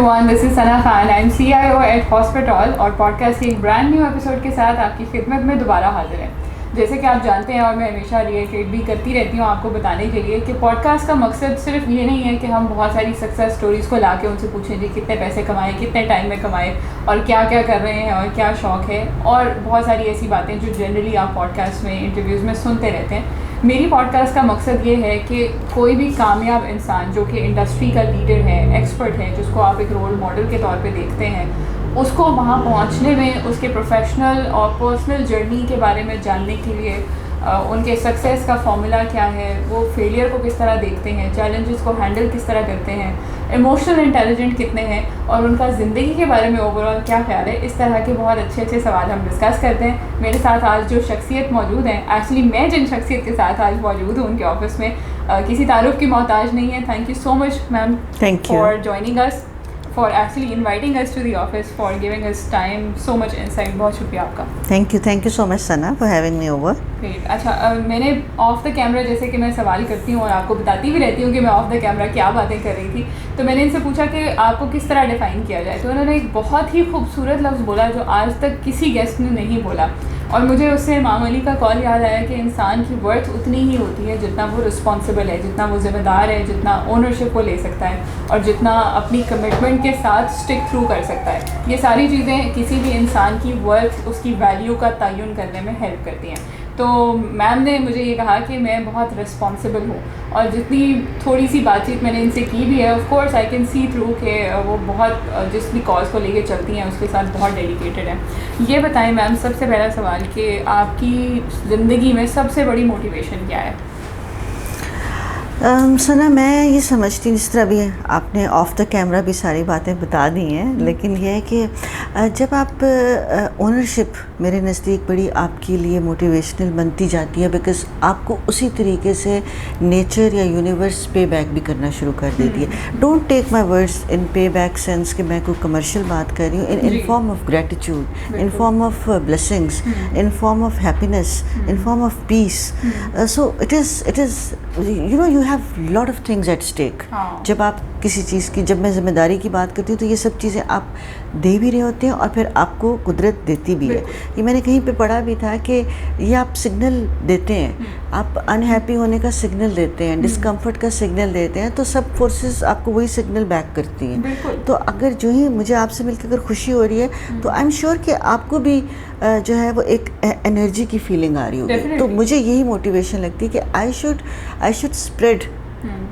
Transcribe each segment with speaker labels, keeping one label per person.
Speaker 1: everyone, this is Sana Khan. I'm CIO at Hospital اور podcast کے ایک brand new episode کے ساتھ آپ کی خدمت میں دوبارہ حاضر ہیں. جیسے کہ آپ جانتے ہیں اور میں ہمیشہ ریئیٹیٹ بھی کرتی رہتی ہوں آپ کو بتانے کے لیے کہ پوڈ کاسٹ کا مقصد صرف یہ نہیں ہے کہ ہم بہت ساری سکسیس اسٹوریز کو لا کے ان سے پوچھیں جی کتنے پیسے کمائے, کتنے ٹائم میں کمائے اور کیا کیا کر رہے ہیں اور کیا شوق ہے, اور بہت ساری ایسی باتیں جو جنرلی آپ پوڈ کاسٹ میں انٹرویوز میں سنتے رہتے ہیں. میری پوڈ کاسٹ کا مقصد یہ ہے کہ کوئی بھی کامیاب انسان جو کہ انڈسٹری کا لیڈر ہے, ایکسپرٹ ہے, جس کو آپ ایک رول ماڈل کے طور پہ دیکھتے ہیں, اس کو وہاں پہنچنے میں اس کے پروفیشنل اور پرسنل جرنی کے بارے میں جاننے کے لیے ان کے سکسیس کا فارمولا کیا ہے, وہ فیلئر کو کس طرح دیکھتے ہیں, چیلنجز کو ہینڈل کس طرح کرتے ہیں, ایموشنل انٹیلیجنٹ کتنے ہیں اور ان کا زندگی کے بارے میں اوور آل کیا خیال ہے, اس طرح کے بہت اچھے اچھے سوال ہم ڈسکس کرتے ہیں. میرے ساتھ آج جو شخصیت موجود ہیں, ایکچولی میں جن شخصیت کے ساتھ آج موجود ہوں ان کے آفس میں کسی تعارف کی محتاج نہیں ہے. Thank you so much ma'am for joining اس, for actually inviting us to the office, for giving us time, so much insight. بہت شکریہ آپ کا.
Speaker 2: Thank you so much Sana for having me over.
Speaker 1: Great. اچھا, میں نے of the camera جیسے کہ میں سوال کرتی ہوں اور آپ کو بتاتی بھی رہتی ہوں کہ میں آف دا کیمرہ کیا باتیں کر رہی تھی, تو میں نے ان سے پوچھا کہ آپ کو کس طرح ڈیفائن کیا جائے, تو انہوں نے ایک بہت ہی خوبصورت لفظ بولا جو آج تک کسی گیسٹ نے نہیں بولا, اور مجھے اس سے امام علی کا قول یاد آیا کہ انسان کی ورتھ اتنی ہی ہوتی ہے جتنا وہ رسپانسبل ہے, جتنا وہ ذمہ دار ہے, جتنا اونرشپ وہ لے سکتا ہے اور جتنا اپنی کمٹمنٹ کے ساتھ اسٹک تھرو کر سکتا ہے. یہ ساری چیزیں کسی بھی انسان کی ورتھ, اس کی ویلیو کا تعین کرنے میں ہیلپ کرتی ہیں. تو میم نے مجھے یہ کہا کہ میں بہت رسپانسبل ہوں, اور جتنی تھوڑی سی بات چیت میں نے ان سے کی بھی ہے, of course I can see through کہ وہ بہت جس بھی کاز کو لے کے چلتی ہیں اس کے ساتھ بہت ڈیڈیکیٹڈ ہیں. یہ بتائیں میم, سب سے پہلا سوال کہ آپ کی زندگی میں سب سے بڑی موٹیویشن کیا ہے؟
Speaker 2: ثنا, میں یہ سمجھتی ہوں جس طرح بھی آپ نے آف دا کیمرہ بھی ساری باتیں بتا دی ہیں, لیکن یہ ہے کہ جب آپ اونرشپ میرے نزدیک بڑی آپ کے لیے موٹیویشنل بنتی جاتی ہے, بیکاز آپ کو اسی طریقے سے نیچر یا یونیورس پے بیک بھی کرنا شروع کر دیتی ہے. Don't take my words in pay back sense کہ میں کوئی کمرشل بات کر رہی ہوں, in form of gratitude, in form of blessings, in form of happiness, in form of peace. So it is you know you have lot of things at stake. جب آپ کسی چیز کی, جب میں ذمہ داری کی بات کرتی ہوں تو یہ سب چیزیں آپ دے بھی رہے ہوتے ہیں اور پھر آپ کو قدرت دیتی بھی ہے. یہ میں نے کہیں پہ پڑھا بھی تھا کہ یہ آپ سگنل دیتے ہیں, آپ انہیپی ہونے کا سگنل دیتے ہیں, ڈسکمفرٹ کا سگنل دیتے ہیں, تو سب فورسز آپ کو وہی سگنل بیک کرتی ہیں. تو اگر جو ہی مجھے آپ سے مل کے اگر خوشی ہو رہی ہے تو آئی ایم شیور کہ آپ کو بھی جو ہے وہ ایک انرجی کی فیلنگ آ رہی ہوگی. تو مجھے یہی موٹیویشن لگتی ہے کہ I should spread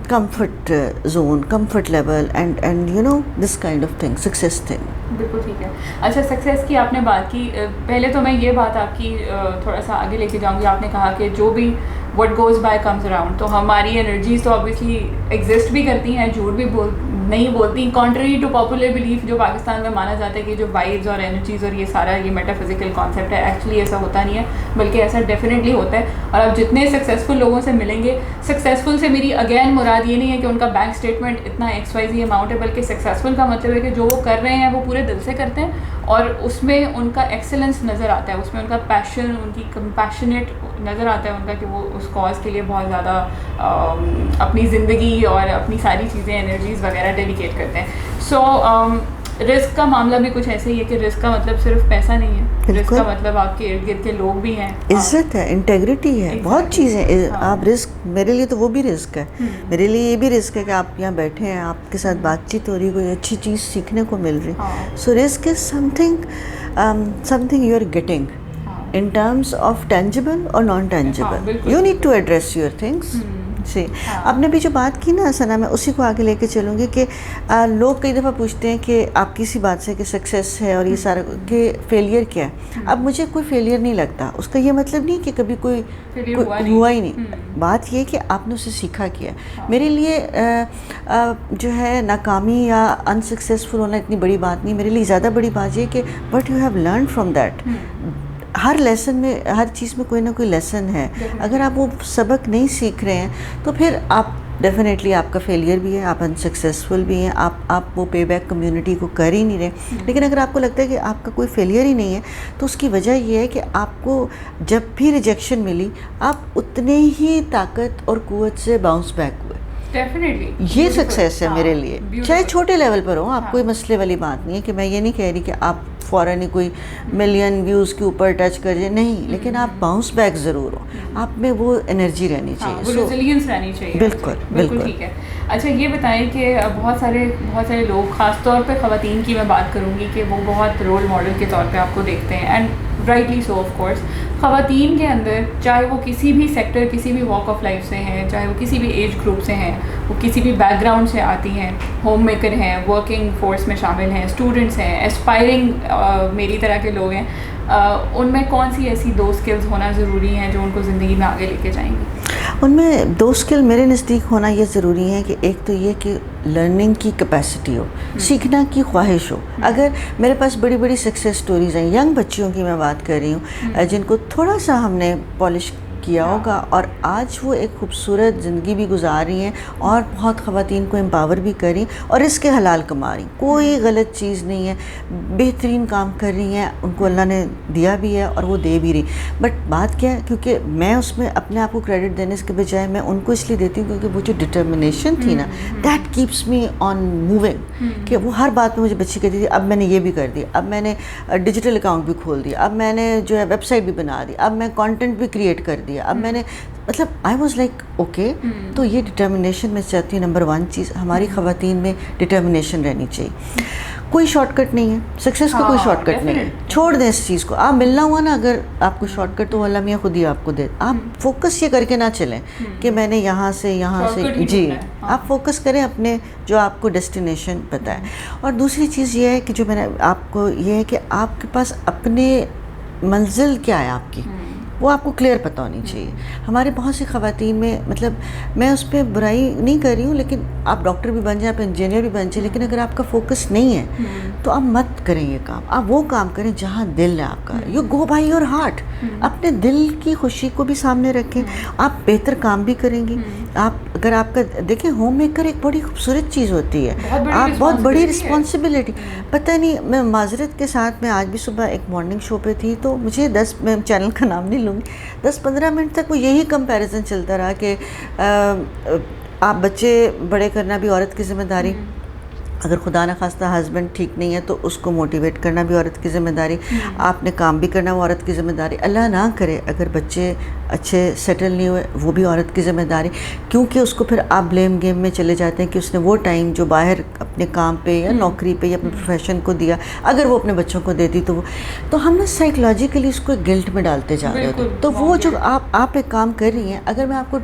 Speaker 2: comfort zone, comfort level and you know this kind of thing, success thing.
Speaker 1: بالکل ٹھیک ہے. اچھا, سکسیس کی آپ نے بات کی, پہلے تو میں یہ بات آپ کی تھوڑا سا آگے لے کے جاؤں گی. آپ نے کہا کہ جو بھی what goes by comes around, تو ہماری انرجیز تو obviously ایگزسٹ بھی کرتی ہیں, جھوٹ بھی نہیں بولتی, contrary to popular belief جو پاکستان میں مانا جاتا ہے کہ جو وائبز اور انرجیز اور یہ سارا یہ میٹا فزیکل کانسیپٹ ہے, ایکچولی ایسا ہوتا نہیں ہے, بلکہ ایسا ڈیفینیٹلی ہوتا ہے. اور آپ جتنے سکسیزفل لوگوں سے ملیں گے, سکسیزفل سے میری اگین مراد یہ نہیں ہے کہ ان کا بینک اسٹیٹمنٹ اتنا XYZ اماؤنٹ ہے, بلکہ سکسیزفل کا مطلب ہے کہ جو وہ کر رہے ہیں وہ پورے دل سے کرتے ہیں اور اس میں ان کا ایکسلنس نظر آتا ہے, اس میں ان کا پیشن, ان کی کمپیشنیٹ نظر آتا ہے ان کا, کہ وہ اس کاز کے لیے بہت زیادہ اپنی زندگی اور اپنی ساری چیزیں, انرجیز وغیرہ ڈیڈیکیٹ کرتے ہیں. سو رسک کا معاملہ بھی کچھ ایسے ہی ہے کہ رسک کا مطلب صرف پیسہ نہیں ہے, رسک کا مطلب آپ کے ارد گرد کے لوگ بھی ہیں,
Speaker 2: عزت ہے, انٹیگریٹی ہے, بہت چیزیں. آپ رسک, میرے لیے تو وہ بھی رسک ہے, میرے لیے یہ بھی رسک ہے کہ آپ یہاں بیٹھے ہیں, آپ کے ساتھ بات چیت ہو رہی, کوئی اچھی چیز سیکھنے کو مل رہی. So risk is something you are getting in terms of tangible or non-tangible. You need to address your things. سے آپ نے بھی جو بات کی نا ثنا, میں اسی کو آگے لے کے چلوں گی کہ لوگ کئی دفعہ پوچھتے ہیں کہ آپ کسی بات سے کہ سکسیس ہے اور یہ سارا کہ فیلئر کیا ہے. اب مجھے کوئی فیلئر نہیں لگتا, اس کا یہ مطلب نہیں کہ کبھی کوئی ہوا ہی نہیں. بات یہ کہ آپ نے اسے سیکھا کیا. میرے لیے جو ہے ناکامی یا انسکسیزفل ہونا اتنی بڑی بات نہیں, میرے لیے زیادہ بڑی بات یہ کہ what you have learn from that. Hare lesson میں, ہر چیز میں کوئی نہ کوئی لیسن ہے. اگر آپ وہ سبق نہیں سیکھ رہے ہیں تو پھر آپ ڈیفینیٹلی آپ کا فیلئر بھی ہے, آپ انسکسیزفل بھی ہیں, آپ وہ پے بیک کمیونٹی کو کر ہی نہیں رہے. لیکن اگر آپ کو لگتا ہے کہ آپ کا کوئی فیلئر ہی نہیں ہے تو اس کی وجہ یہ ہے کہ آپ کو جب بھی ریجیکشن ملی آپ اتنے ہی طاقت اور قوت سے باؤنس بیک ہوئے.
Speaker 1: Definitely.
Speaker 2: یہ سکسیس ہے میرے لیے, چاہے چھوٹے لیول پر ہو. آپ کوئی مسئلے والی بات نہیں ہے کہ میں یہ نہیں کہہ رہی کہ آپ فوراً ہی کوئی ملین ویوز کے اوپر ٹچ کر جائے, نہیں, لیکن آپ باؤنس بیک ضرور ہو, آپ میں وہ انرجی رہنی چاہیے,
Speaker 1: ریزیلینس رہنی چاہیے.
Speaker 2: بالکل
Speaker 1: ٹھیک ہے. اچھا یہ بتائیں کہ بہت سارے لوگ, خاص طور پہ خواتین کی میں بات کروں گی, کہ وہ بہت رول ماڈل کے طور پہ آپ کو دیکھتے ہیں, and rightly so of course. خواتین کے اندر, چاہے وہ کسی بھی سیکٹر, کسی بھی واک آف لائف سے ہیں, چاہے وہ کسی بھی ایج گروپ سے ہیں, وہ کسی بھی بیک گراؤنڈ سے آتی ہیں, ہوم میکر ہیں, ورکنگ فورس میں شامل ہیں, اسٹوڈنٹس ہیں, اسپائرنگ میری طرح کے لوگ ہیں, ان میں کون سی ایسی 2 اسکلز ہونا ضروری ہیں جو ان کو زندگی میں آگے لے کے جائیں گی؟
Speaker 2: ان میں 2 اسکل میرے نزدیک ہونا یہ ضروری ہے کہ ایک تو یہ کہ لرننگ کی کیپیسٹی ہو, سیکھنا کی خواہش ہو. اگر میرے پاس بڑی بڑی سکسیس سٹوریز ہیں, ینگ بچیوں کی میں بات کر رہی ہوں, جن کو تھوڑا سا ہم نے پالش کیا ہوگا اور آج وہ ایک خوبصورت زندگی بھی گزار رہی ہیں اور بہت خواتین کو امپاور بھی کر رہی ہیں اور اس کے حلال کما رہی ہیں, کوئی غلط چیز نہیں ہے, بہترین کام کر رہی ہیں, ان کو اللہ نے دیا بھی ہے اور وہ دے بھی رہی. بٹ بات کیا ہے, کیونکہ میں اس میں اپنے آپ کو کریڈٹ دینے کے بجائے میں ان کو اس لیے دیتی ہوں کیونکہ وہ جو ڈٹرمنیشن تھی نا, that keeps me on moving, کہ وہ ہر بات میں مجھے بچی کہتی تھی اب میں نے یہ بھی کر دیا, اب میں نے ڈیجیٹل اکاؤنٹ بھی کھول دیا, اب میں نے جو ہے ویب سائٹ بھی بنا دی, اب میں کانٹینٹ بھی کریٹ کر دیا, اب میں نے, مطلب آئی واز لائک اوکے. تو یہ ڈٹرمنیشن میں چاہتی ہوں نمبر 1 چیز ہماری خواتین میں ڈٹرمنیشن رہنی چاہیے. کوئی شارٹ کٹ نہیں ہے, سکسیس کا کوئی شارٹ کٹ نہیں ہے, چھوڑ دیں اس چیز کو. آپ ملنا ہوا نا اگر آپ کو شارٹ کٹ, تو اللہ میاں خود ہی آپ کو دے. آپ فوکس یہ کر کے نہ چلیں کہ میں نے یہاں سے, جی, آپ فوکس کریں اپنے جو آپ کو ڈیسٹینیشن پتہ ہے. اور دوسری چیز یہ ہے کہ جو میں نے آپ کو, یہ ہے کہ آپ کے پاس اپنے منزل کیا ہے آپ کی, وہ آپ کو کلیئر پتہ ہونی چاہیے. ہمارے بہت سی خواتین میں, مطلب میں اس پہ برائی نہیں کر رہی ہوں, لیکن آپ ڈاکٹر بھی بن جائیں, آپ انجینئر بھی بن جائیں, لیکن اگر آپ کا فوکس نہیں ہے تو آپ مت کریں یہ کام. آپ وہ کام کریں جہاں دل ہے آپ کا. You go by your heart, اپنے دل کی خوشی کو بھی سامنے رکھیں, آپ بہتر کام بھی کریں گی. آپ اگر آپ کا دیکھیں, ہوم میکر ایک بڑی خوبصورت چیز ہوتی ہے, آپ بہت بڑی رسپانسبلٹی. پتہ نہیں, میں معذرت کے ساتھ, میں آج بھی صبح ایک مارننگ شو پہ تھی, تو مجھے میں چینل کا نام نہیں لوں گی, 10-15 منٹ تک وہ یہی کمپیریزن چلتا رہا کہ آپ بچے بڑے کرنا بھی عورت کی ذمہ داری, اگر خدا نخواستہ ہسبینڈ ٹھیک نہیں ہے تو اس کو موٹیویٹ کرنا بھی عورت کی ذمہ داری, آپ نے کام بھی کرنا وہ عورت کی ذمہ داری, اللہ نہ کرے اگر بچے اچھے سیٹل نہیں ہوئے وہ بھی عورت کی ذمہ داری, کیونکہ اس کو پھر آپ بلیم گیم میں چلے جاتے ہیں کہ اس نے وہ ٹائم جو باہر اپنے کام پہ یا نوکری پہ یا اپنے پروفیشن کو دیا, اگر وہ اپنے بچوں کو دیتی تو ہم نا سائیکولوجیکلی اس کو گلٹ میں ڈالتے جا رہے ہوتے. تو وہ جو آپ ایک کام کر رہی ہیں, اگر میں آپ کو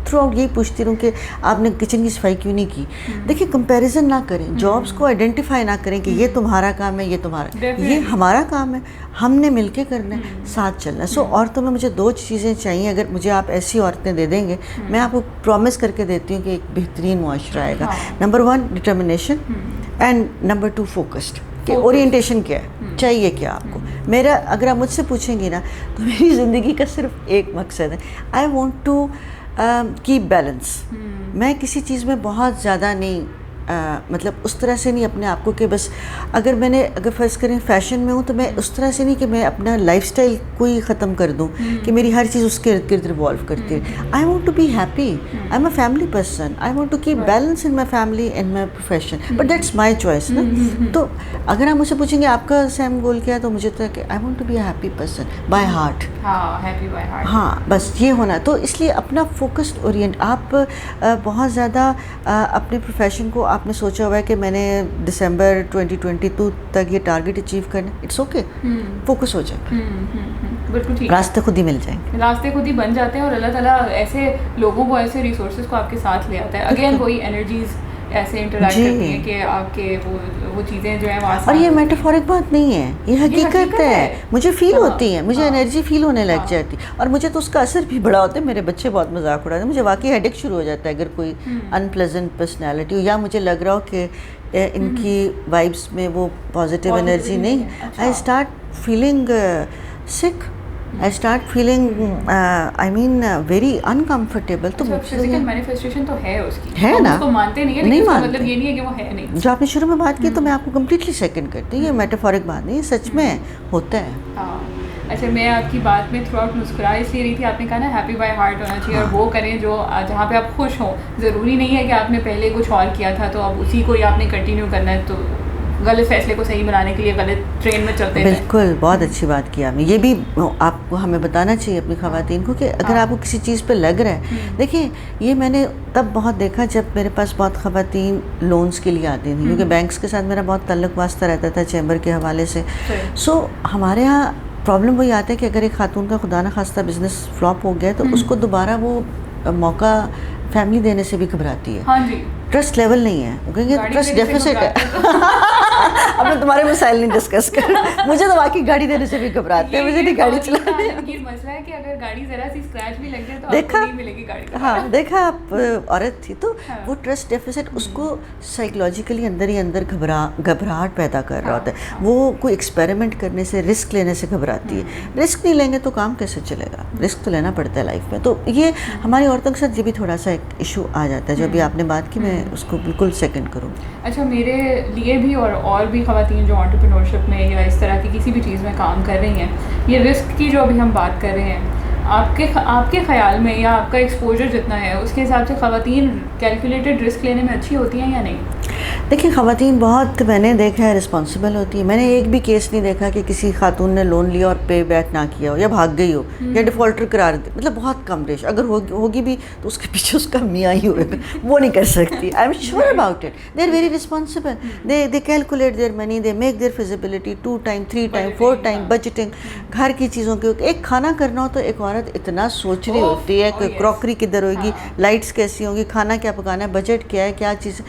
Speaker 2: تھرو آؤٹ یہی پوچھتی رہوں کہ آپ نے کچن کی صفائی کیوں نہیں کی, دیکھیں کمپیریزن نہ کریں, جابس کو آئیڈینٹیفائی نہ کریں کہ یہ تمہارا کام ہے, یہ تمہارا, یہ ہمارا کام ہے, ہم نے مل کے کرنا ہے, ساتھ چلنا ہے. سو عورتوں میں مجھے 2 چیزیں چاہیے, اگر مجھے آپ ایسی عورتیں دے دیں گے, میں آپ کو پرومس کر کے دیتی ہوں کہ ایک بہترین معاشرہ آئے گا. Number 1 determination, and number 2 focused, کہ اورینٹیشن کیا ہے, چاہیے کیا آپ کو. میرا, اگر آپ مجھ سے پوچھیں گی نا, تو میری زندگی کا صرف ایک مقصد ہے, I want to keep balance. میں کسی چیز میں بہت زیادہ نہیں, مطلب اس طرح سے نہیں اپنے آپ کو کہ بس اگر فرض کریں فیشن میں ہوں تو میں اس طرح سے نہیں کہ میں اپنا لائف سٹائل کوئی ختم کر دوں کہ میری ہر چیز اس کے ارد گرد ریوالو کرتی ہے. I want to be happy, I am a family person, I want to keep balance in my family and my profession, but that's my choice نا. تو اگر آپ مجھ سے پوچھیں گے آپ کا سیم گول کیا ہے, تو مجھے تو کہ I want to be a happy person by heart. ہاں بس یہ ہونا. تو اس لیے اپنا فوکسڈ اورینٹ, آپ بہت زیادہ اپنے پروفیشن کو آپ نے سوچا ہوا ہے کہ میں نے دسمبر 2022 تک یہ ٹارگیٹ اچیو کرنا, اٹس اوکے, فوکس ہو جائے,
Speaker 1: بالکل ٹھیک,
Speaker 2: راستے خود ہی مل جائیں گے,
Speaker 1: راستے خود ہی بن جاتے ہیں, اور اللہ تعالیٰ ایسے لوگوں کو, ایسے ریسورسز کو آپ کے ساتھ لے آتا ہے. اگین وہی انرجیز ایسے انٹریکٹ کرتی ہیں کہ آپ کے وہ چیزیں جو ہیں وہاں. اور
Speaker 2: یہ میٹافورک بات نہیں ہے, یہ حقیقت ہے, مجھے فیل ہوتی ہے, مجھے انرجی فیل ہونے لگ جاتی, اور مجھے تو اس کا اثر بھی بڑا ہوتا ہے. میرے بچے بہت مذاق اڑاتے ہیں, مجھے واقعی ہیڈیک شروع ہو جاتا ہے اگر کوئی ان پلیزنٹ پرسنالٹی ہو, یا مجھے لگ رہا ہو کہ ان کی وائبس میں وہ پازیٹیو انرجی نہیں. آئی اسٹارٹ فیلنگ سک, I start feeling I mean very uncomfortable. تو
Speaker 1: فزیکل مینیفیسٹیشن تو ہے اس کی,
Speaker 2: ہے نا,
Speaker 1: اس کو مانتے نہیں ہیں, لیکن اس کا مطلب یہ نہیں ہے کہ وہ ہے نہیں.
Speaker 2: جو آپ نے شروع میں بات کی تو میں آپ کو کمپلیٹلی سیکنڈ کرتی ہوں, یہ میٹافورک بات نہیں, یہ سچ میں ہوتا ہے.
Speaker 1: ہاں اچھا میں آپ کی بات میں تھرو آؤٹ مسکرا اس لیے رہی تھی, آپ نے کہا نا ہیپی بائی ہارٹ ہونا چاہیے, اور وہ کریں جو جہاں پہ آپ خوش ہوں. ضروری نہیں ہے کہ آپ نے پہلے کچھ اور کیا تھا تو اب اسی کو ہی آپ نے کنٹینیو کرنا ہے, تو غلط فیصلے کو صحیح بنانے کے لیے غلط ٹرین میں چلتے ہیں.
Speaker 2: بالکل, بہت اچھی بات کی آپ نے. یہ بھی آپ کو ہمیں بتانا چاہیے اپنی خواتین کو کہ اگر آپ کو کسی چیز پہ لگ رہا ہے, دیکھیں یہ میں نے تب بہت دیکھا جب میرے پاس بہت خواتین لونز کے لیے آتی تھیں, کیونکہ بینکس کے ساتھ میرا بہت تعلق واسطہ رہتا تھا چیمبر کے حوالے سے. سو ہمارے یہاں پرابلم وہی آتا ہے کہ اگر ایک خاتون کا خدا نخواستہ بزنس فلاپ ہو گیا تو اس کو دوبارہ وہ موقع فیملی دینے سے بھی گھبراتی ہے.
Speaker 1: ہاں جی,
Speaker 2: ٹرسٹ لیول نہیں ہے, کہیں ٹرسٹ ڈیفیسٹ ہے. اب میں تمہارے مسائل نہیں ڈسکس کر, مجھے تو واقعی گاڑی دینے سے بھی گھبراتے ہیں, مجھے نہیں گاڑی چلانے.
Speaker 1: یہ مسئلہ ہے کہ اگر گاڑی ذرا سی اسکریچ بھی لگ جائے تو آپ کو نہیں ملے گی گاڑی.
Speaker 2: ہاں دیکھا, آپ عورت تھی تو وہ ٹرسٹ ڈیفیسٹ اس کو سائیکولوجیکلی اندر ہی اندر گھبراہٹ پیدا کر رہا ہوتا ہے. وہ کوئی ایکسپیریمنٹ کرنے سے, رسک لینے سے گھبراتی ہے. رسک نہیں لیں گے تو کام کیسے چلے گا؟ رسک تو لینا پڑتا ہے لائف میں. تو یہ ہماری عورتوں کے ساتھ یہ بھی تھوڑا سا ایک ایشو آ جاتا ہے جو ابھی آپ نے بات کی, میں اس کو بالکل سیکنڈ کروں.
Speaker 1: اچھا میرے لیے بھی اور بھی خواتین جو انٹرپرینورشپ میں یا اس طرح کی کسی بھی چیز میں کام کر رہی ہیں, یہ رسک کی جو ابھی ہم بات کر رہے ہیں, آپ کے خیال میں یا آپ کا ایکسپوجر جتنا ہے اس کے حساب سے خواتین کیلکولیٹڈ رسک لینے میں اچھی ہوتی ہیں یا نہیں؟
Speaker 2: دیکھیں خواتین بہت, میں نے دیکھا ہے, رسپانسبل ہوتی ہیں. میں نے ایک بھی کیس نہیں دیکھا کہ کسی خاتون نے لون لیا اور پے بیک نہ کیا ہو یا بھاگ گئی ہو یا ڈیفالٹر قرار دی. مطلب بہت کم ریش, اگر ہوگی بھی تو اس کے پیچھے اس کا میاں ہی ہوئے, وہ نہیں کر سکتی. I am sure about it. They are very responsible. They calculate their money, they make their feasibility 2 time 3 time 4 time budgeting. گھر کی چیزوں کی, ایک کھانا کرنا ہو تو ایک عورت اتنا سوچ رہی ہوتی ہے کہ کراکری کدھر ہوگی, لائٹس کیسی ہوں گی, کھانا کیا پکانا ہے, بجٹ کیا ہے, کیا چیز.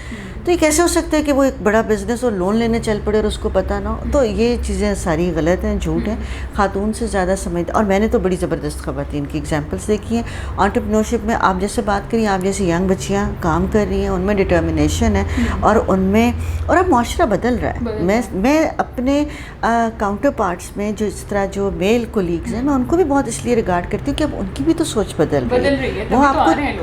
Speaker 2: تو یہ کیسے ہو سکتا ہے کہ وہ ایک بڑا بزنس اور لون لینے چل پڑے اور اس کو پتہ نہ ہو؟ تو یہ چیزیں ساری غلط ہیں, جھوٹ ہیں. خاتون سے زیادہ سمجھتے, اور میں نے تو بڑی زبردست خواتین کی ایگزامپلس دیکھی ہیں انٹرپرینورشپ میں. آپ جیسے بات کری, آپ جیسی ینگ بچیاں کام کر رہی ہیں, ان میں ڈٹرمنیشن ہے اور ان میں, اور اب معاشرہ بدل رہا ہے. میں اپنے کاؤنٹر پارٹس میں جو اس طرح جو میل کولیگز ہیں, میں ان کو بھی بہت اس لیے ریگارڈ کرتی ہوں کہ اب ان کی بھی تو سوچ بدل رہی ہے. وہ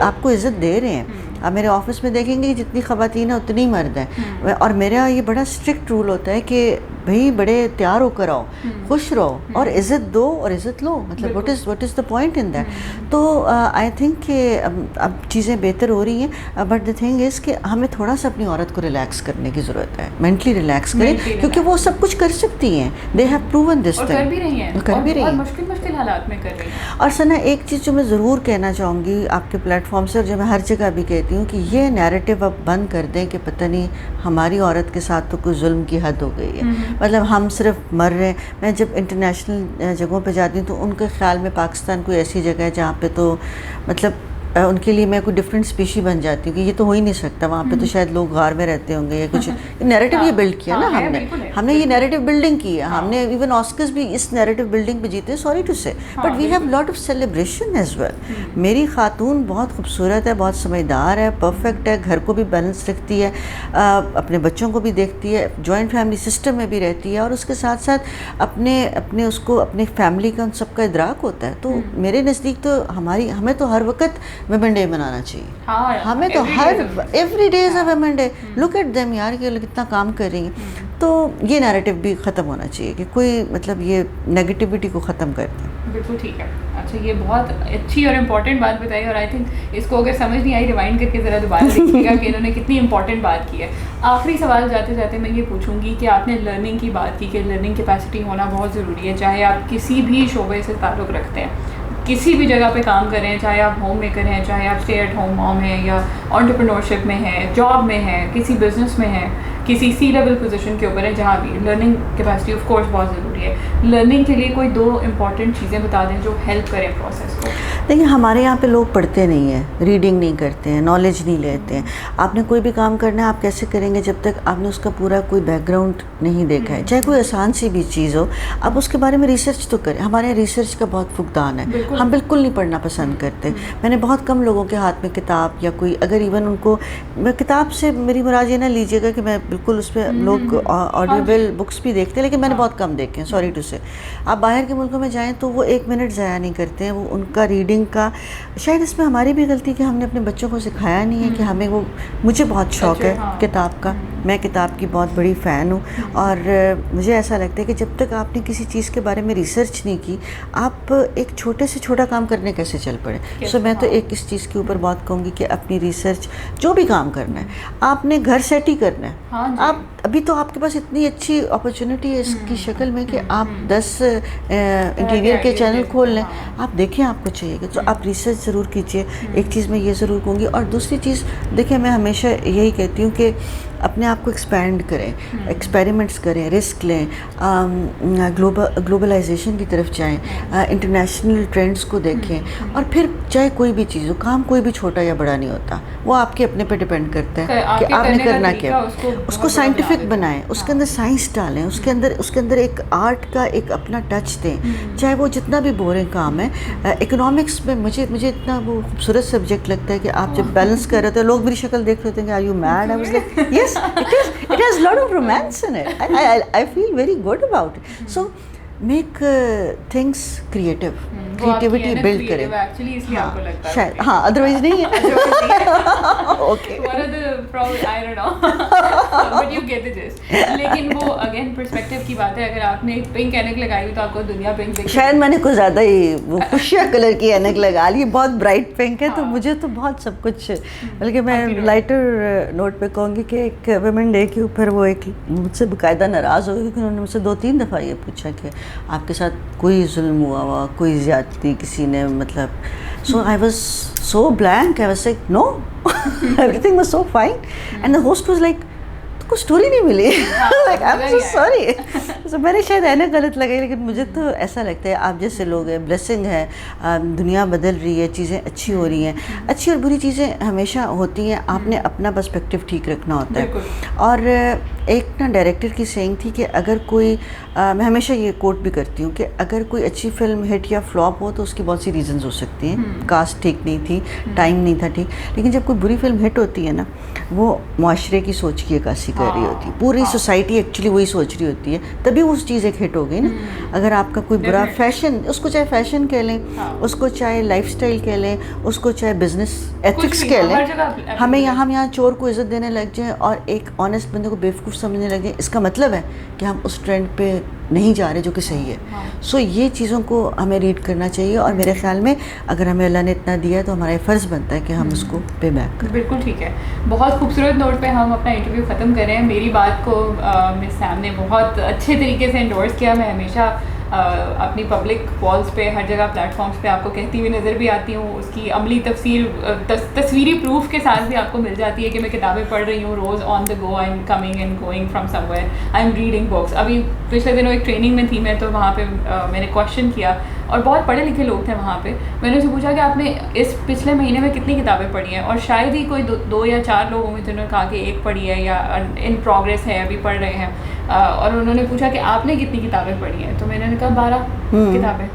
Speaker 2: آپ کو عزت دے رہے ہیں. اب میرے آفس میں دیکھیں گے جتنی خواتین ہیں اتنی مرد ہیں, اور میرا یہ بڑا اسٹرکٹ رول ہوتا ہے کہ بھئی بڑے تیار ہو کر آؤ, خوش رہو اور عزت دو اور عزت لو. مطلب what is the point in that. تو آئی تھنک کہ اب چیزیں بہتر ہو رہی ہیں, بٹ دا تھنگ از کہ ہمیں تھوڑا سا اپنی عورت کو ریلیکس کرنے کی ضرورت ہے, مینٹلی ریلیکس کریں, کیونکہ وہ سب کچھ کر سکتی ہیں. They have proven this thing, کر بھی رہی ہیں,
Speaker 1: مشکل حالات میں کر رہی ہیں.
Speaker 2: اور ثنا ایک چیز جو میں ضرور کہنا چاہوں گی آپ کے پلیٹ فارم سے, اور جو میں ہر جگہ بھی کہتی ہوں, کہ یہ نیریٹو اب بند کر دیں کہ پتہ نہیں ہماری عورت کے ساتھ تو کوئی ظلم کی حد ہو گئی ہے. مطلب ہم صرف مر رہے ہیں. میں جب انٹرنیشنل جگہوں پہ جاتی ہوں تو ان کے خیال میں پاکستان کوئی ایسی جگہ ہے جہاں پہ تو مطلب ان کے لیے میں کوئی ڈفرینٹ اسپیشی بن جاتی ہوں کہ یہ تو ہو ہی نہیں سکتا, وہاں پہ تو شاید لوگ غار میں رہتے ہوں گے یا کچھ. نیریٹو یہ بلڈ کیا نا ہم نے یہ نیریٹو بلڈنگ کی ہے. ہم نے ایون آسکرز بھی اس نیریٹو بلڈنگ پہ جیتے, sorry to say, but we have lot of celebration as well. میری خاتون بہت خوبصورت ہے, بہت سمجھدار ہے, پرفیکٹ ہے, گھر کو بھی بیلنس رکھتی ہے, اپنے بچوں کو بھی دیکھتی ہے, جوائنٹ فیملی سسٹم میں بھی رہتی ہے, اور اس کے ساتھ ساتھ اپنے اس کو اپنی فیملی کا ان سب کا ادراک ہوتا ہے. تو میرے نزدیک تو ہمیں تو ہر وقت ویمن ڈے منانا چاہیے. ہمیں تو ہر every day is a women day. Look at them یار کہ کتنا کام کر رہی ہیں. تو یہ نیریٹو بھی ختم ہونا چاہیے کہ کوئی مطلب یہ نیگیٹیوٹی کو ختم کر دیں.
Speaker 1: بالکل ٹھیک ہے. اچھا یہ بہت اچھی اور امپورٹنٹ بات بتائی, اور آئی تھنک اس کو اگر سمجھ نہیں آئی ریوائنڈ کر کے ذرا دوبارہ دیکھیے گا کہ انہوں نے کتنی امپورٹنٹ بات کی ہے. آخری سوال جاتے جاتے میں یہ پوچھوں گی کہ آپ نے لرننگ کی بات کی کہ لرننگ کیپیسٹی ہونا بہت ضروری ہے, چاہے آپ کسی بھی شعبے سے تعلق رکھتے ہیں, کسی بھی جگہ پہ کام کریں, چاہے آپ ہوم میکر ہیں, چاہے آپ اسٹے ایٹ ہوم موم ہیں, یا انٹرپرینورشپ میں ہیں, جاب میں ہیں, کسی بزنس میں ہیں, کسی سی لیول پوزیشن کے اوپر ہیں, جہاں بھی لرننگ کیپیسٹی آف کورس بہت ضروری ہے. لرننگ کے لیے کوئی 2 امپورٹنٹ چیزیں بتا دیں جو ہیلپ کریں پروسیس کو.
Speaker 2: دیکھیں ہمارے یہاں پہ لوگ پڑھتے نہیں ہیں, ریڈنگ نہیں کرتے ہیں, نالج نہیں لیتے ہیں. آپ نے کوئی بھی کام کرنا ہے آپ کیسے کریں گے جب تک آپ نے اس کا پورا کوئی بیک گراؤنڈ نہیں دیکھا ہے, چاہے کوئی آسان سی بھی چیز ہو, آپ اس کے بارے میں ریسرچ تو کریں. ہمارے یہاں ریسرچ کا بہت فقدان ہے, ہم بالکل نہیں پڑھنا پسند کرتے. میں نے بہت کم لوگوں کے ہاتھ میں کتاب یا کوئی, اگر ایون ان کو, میں کتاب سے میری مراد یہ نہ لیجیے گا کہ میں بالکل اس پہ, لوگ آڈیوبل بکس بھی دیکھتے ہیں لیکن میں نے بہت کم دیکھے ہیں, سوری ٹو سے. آپ باہر کے ملکوں میں جائیں تو وہ 1 منٹ ضائع نہیں کرتے ہیں. وہ ان کا ریڈنگ کا, شاید اس میں ہماری بھی غلطی کہ ہم نے اپنے بچوں کو سکھایا نہیں ہے کہ ہمیں وہ, مجھے بہت شوق ہے کتاب کا, میں کتاب کی بہت بڑی فین ہوں, اور مجھے ایسا لگتا ہے کہ جب تک آپ نے کسی چیز کے بارے میں ریسرچ نہیں کی, آپ ایک چھوٹے سے چھوٹا کام کرنے کیسے چل پڑے. سو میں تو ایک اس چیز کے اوپر بات کہوں گی کہ اپنی ریسرچ, جو بھی کام کرنا ہے آپ نے گھر سیٹ ہی کرنا ہے. آپ ابھی تو آپ کے پاس اتنی اچھی اپرچونٹی ہے اس کی شکل میں کہ آپ 10 انٹیریئر کے چینل کھول لیں, آپ دیکھیں آپ کو چاہیے گا. تو آپ ریسرچ ضرور کیجیے. ایک چیز میں یہ ضرور کہوں گی. اور دوسری چیز دیکھیں, میں ہمیشہ یہی کہتی ہوں کہ اپنے آپ کو ایکسپینڈ کریں, ایکسپیریمنٹس کریں, رسک لیں, گلوبلائزیشن کی طرف جائیں, انٹرنیشنل ٹرینڈس کو دیکھیں, اور پھر چاہے کوئی بھی چیز ہو, کام کوئی بھی چھوٹا یا بڑا نہیں ہوتا, وہ آپ کے اپنے پہ ڈپینڈ کرتا ہے کہ آپ نے کرنا کیا. اس کو سائنٹیفک بنائیں, اس کے اندر سائنس ڈالیں, اس کے اندر ایک آرٹ کا ایک اپنا ٹچ دیں, چاہے وہ جتنا بھی بورنگ کام ہے. اکنامکس میں مجھے اتنا وہ خوبصورت سبجیکٹ لگتا ہے کہ آپ جب بیلنس کر رہے تھے, لوگ میری شکل دیکھ رہے تھے کہ are you mad. I was like yes, it has a lot of romance in it. I feel very good about it. So make things creative. Creativity build کریں.
Speaker 1: Actually اس لیے آپ کو لگتا ہے
Speaker 2: شاید, ہاں, ادروائز نہیں ہے. Okay.
Speaker 1: One of the problem, I don't know, but you get the gist. لیکن وہ again perspective کی بات ہے. اگر آپ نے پنک اینک لگائی ہوئی تو آپ کو دنیا پنک دکھے.
Speaker 2: شاید میں نے کچھ زیادہ ہی وہ خوشیا کلر کی اینک لگا لی, بہت برائٹ پنک ہے, تو مجھے تو بہت سب کچھ. بلکہ میں لائٹر نوٹ پہ کہوں گی کہ ایک ویمن ڈے کے اوپر وہ ایک مجھ سے باقاعدہ ناراض ہو گئی, کیونکہ انہوں نے مجھ سے 2-3 دفعہ یہ پوچھا کہ آپ کے ساتھ کوئی ظلم ہوا, کوئی زیادتی کسی نے, مطلب. So I was so blank. I was like, no, everything was so fine. And the host was like, کو اسٹوری نہیں ملی. Like, I'm so sorry. So میں نے شاید اینک غلط لگائی, لیکن مجھے تو ایسا لگتا ہے آپ جیسے لوگ ہیں, بلیسنگ ہے, دنیا بدل رہی ہے, چیزیں اچھی ہو رہی ہیں. اچھی اور بری چیزیں ہمیشہ ہوتی ہیں, آپ نے اپنا پرسپیکٹیو ٹھیک رکھنا ہوتا ہے. اور ایک نا ڈائریکٹر کی سینگ تھی کہ اگر کوئی, میں ہمیشہ یہ کوٹ بھی کرتی ہوں کہ اگر کوئی اچھی فلم ہٹ یا فلاپ ہو تو اس کی بہت سی ریزنز ہو سکتی ہیں. کاسٹ ٹھیک نہیں تھی, ٹائم نہیں تھا ٹھیک, لیکن جب کوئی بری فلم ہٹ ہوتی ہے نا, وہ معاشرے کی سوچ کی عکاسی کر رہی ہوتی ہے. پوری سوسائٹی ایکچولی وہی سوچ رہی ہوتی ہے, تبھی وہ چیز ایک ہٹ ہو گئی نا. اگر آپ کا کوئی برا فیشن, اس کو چاہے فیشن کہہ لیں, اس کو چاہے لائف اسٹائل کہہ لیں, اس کو چاہے بزنس ایتھکس کہہ لیں, ہم یہاں چور کو عزت دینے لگ جائیں اور ایک آنیسٹ بندے کو بیوقوف سمجھنے لگ جائیں, اس کا مطلب ہے کہ ہم اس ٹرینڈ پہ نہیں جا رہے جو کہ صحیح ہے. سو یہ چیزوں کو ہمیں ریڈ کرنا چاہیے, اور میرے خیال میں اگر ہمیں اللہ نے اتنا دیا ہے تو ہمارا فرض بنتا ہے کہ ہم اس کو پے بیک کریں.
Speaker 1: بالکل ٹھیک ہے. بہت خوبصورت نوٹ پہ ہم اپنا انٹرویو ختم کر رہے ہیں. میری بات کو مس سیم نے بہت اچھے طریقے سے انڈورس کیا. میں ہمیشہ اپنی پبلک والس پہ, ہر جگہ پلیٹ فارمس پہ آپ کو کہتی ہوئی نظر بھی آتی ہوں. اس کی عملی تصویری پروف کے ساتھ بھی آپ کو مل جاتی ہے کہ میں کتابیں پڑھ رہی ہوں روز, on the go, I am coming and going from somewhere, I am reading books. ابھی پچھلے دنوں ایک ٹریننگ میں تھی میں, تو وہاں پہ میں نے کوشچن کیا, اور بہت پڑھے لکھے لوگ تھے وہاں پہ. میں نے اسے پوچھا کہ آپ نے اس پچھلے مہینے میں کتنی کتابیں پڑھی ہیں, اور شاید ہی کوئی 2 یا 4 لوگ ہوں گے جنہوں نے کہا کہ 1 پڑھی ہے یا ان پروگریس ہے, ابھی پڑھ رہے ہیں. اور انہوں نے پوچھا کہ آپ نے کتنی کتابیں پڑھی ہیں, تو میں نے کہا 12 کتابیں.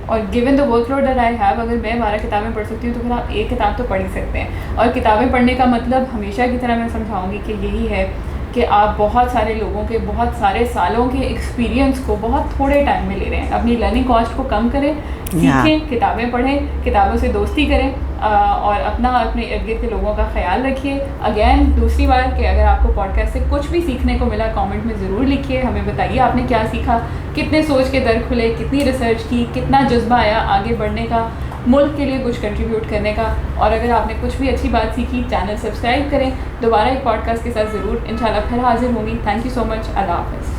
Speaker 1: اور given the work load that I have, اگر میں 12 کتابیں پڑھ سکتی ہوں تو پھر آپ 1 کتاب تو پڑھ ہی سکتے ہیں. اور کتابیں پڑھنے کا مطلب ہمیشہ کی طرح میں سمجھاؤں گی کہ یہی ہے کہ آپ بہت سارے لوگوں کے بہت سارے سالوں کے ایکسپیرینس کو بہت تھوڑے ٹائم میں لے رہے ہیں. اپنی لرننگ کاسٹ کو کم کریں, سیکھیں, کتابیں پڑھیں, کتابوں سے دوستی کریں, اور اپنے ارد گرد کے لوگوں کا خیال رکھیے. اگین دوسری بار کہ اگر آپ کو پوڈ کاسٹ سے کچھ بھی سیکھنے کو ملا, کامنٹ میں ضرور لکھیے, ہمیں بتائیے آپ نے کیا سیکھا, کتنے سوچ کے در کھلے, کتنی ریسرچ کی, کتنا جذبہ آیا آگے بڑھنے کا, ملک کے لیے کچھ کنٹریبیوٹ کرنے کا. اور اگر آپ نے کچھ بھی اچھی بات سیکھی, چینل سبسکرائب کریں. دوبارہ ایک پوڈ کاسٹ کے ساتھ ضرور انشاءاللہ پھر حاضر ہوں گی. تھینک یو سو مچ. اللہ حافظ.